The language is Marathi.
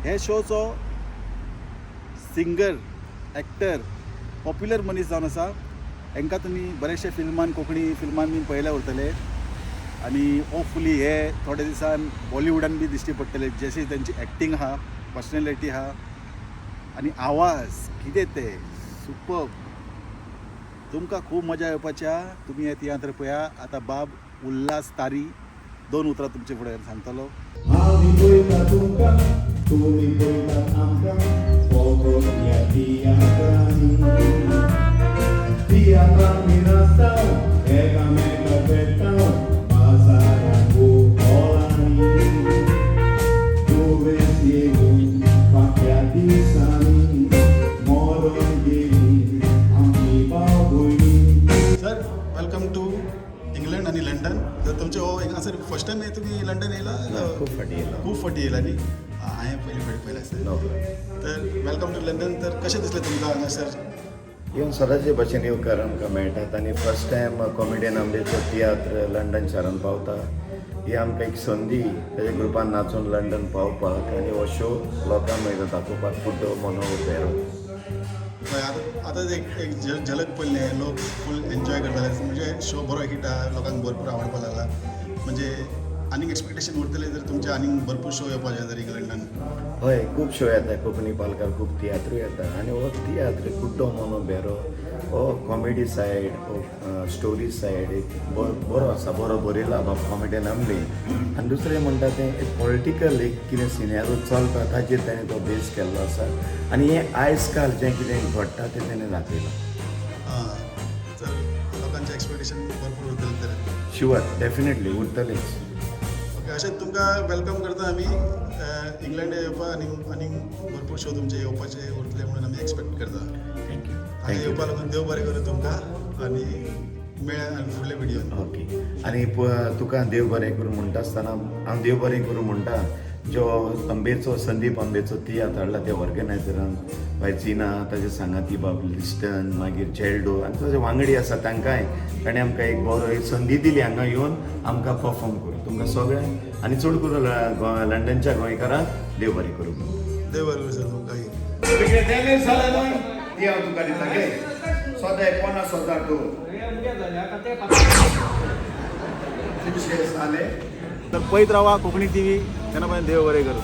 हे शोचो सिंगर एक्टर पॉप्युलर मनीस जावन आसा. हांकां तुमी बरेचशे फिल्मान कोंकणी फिल्मान बी पळयल्या उरतले आनी होपफुली हे थोडे दिसान बॉलिवूडान बी दिश्टी पडटले. जशी त्यांची एक्टींग आहा, पर्सनॅलिटी आहा आनी आवाज कितें ते सुपर्ब. तुमकां खूब मजा येवपाच्या. तुमी हे तियात्र पळया. आतां बाब उल्हास तारी 2 उतरां तुमचे फुडें सांगतलो. आमी पळयता तुमकां, तुमी पळयतात आमकां, फकत ह्या तियात्रांनी. तियात्रांनी नाचतात, एकामेकाक भेटतात, बाजारांत खूब खोलांनी. तुवेंच येवन फाटल्या दिसांनी मरून गेली आमची भाव भयणी. सर वेलकम टू इंग्लंड आणि लंडन. तर तुमचे हो हांगासर फर्स्ट टायम तुम्ही लंडन येयला? खूप फाटी येयला न्ही. हांवें पयलें सर. तर वेलकम टू लंडन. तर कशें दिसलें तुमकां हांगासर येवन सदांचे भशेन येवकार आमकां मेळटात आनी फर्स्ट टायम कॉमेडियन आमचें तियात्र लंडन शारान पावता. ही आमकां एक संदी तेज्या ग्रुपान नाचून लंडन पावपाक आनी हो शो लोकांक मेळटा दाखोवपाक कुड्डो मोनो बेरो. आतां एक झलक पडले, लोक फूल एन्जॉय करताले. म्हणजे शो बरो हिट आहा, लोकांक भरपूर आवडपाक लागला. म्हणजे आनीक एक्सपेक्टेशन उरतले जर तुमचे आनीक भरपूर शो येवपाचे जर इंग्लंडान. हय खूब शो येता कोंकणी पालकार खूब तियात्रूय येता आनी हो तियात्र कुड्डो मोनो बेरो हो कॉमेडी सायड हो स्टोरी सायड एक बरो आसा. बरो बरयला बाबा कॉमेडियन आमली. आनी दुसरें म्हणटा तें एक पॉलिटिकल एक कितें सिनेरो चलता ताचेर ताणें तो बेस केल्लो आसा आनी हें आयज काल जें कितें घडटा तें ताणें दाखयलां. तर लोकांचे एक्सपेक्टेशन भरपूर उरतले तर शुअर डेफिनेटली उरतलेच. ओके. अशेंच तुमकां वेलकम करता आमी इंग्लंड येवपा आनी भरपूर शो तुमचे येवपाचे उरतले म्हणून आमी एक्सपेक्ट करता. थँक्यू हांगा येवपा लागून देव बरें करूं तुमकां आनी मेळया आनी फुडले व्हिडियोन. ओके. आनी तुका देव बरें करूं म्हणटा आसतना हांव देव बरें करूं म्हणटा जो अंबेचो संदीप अंबेचो तियात्र हाडला त्या ऑर्गनायझरान बाय चिना ताजे सांगाती बाब लिस्टन मागीर चेल्डो आनी ताजे वांगडी आसा तांकांय ताणें आमकां एक बरो एक संदी दिली हांगा येवन आमकां परफॉर्म करूं. तुमकां सगळ्यांक आनी चड करून लंडनच्या गोंयकारांक देव बरें करूं. देव बरें करूं सर तुमकांय. डॅमेज जाला न्हय ती हांव तुका दिता गे. सोदा 50,000 तूं तर पळयत रावा कोंकणी टीव्ही. तेन्ना देव बरें करूं.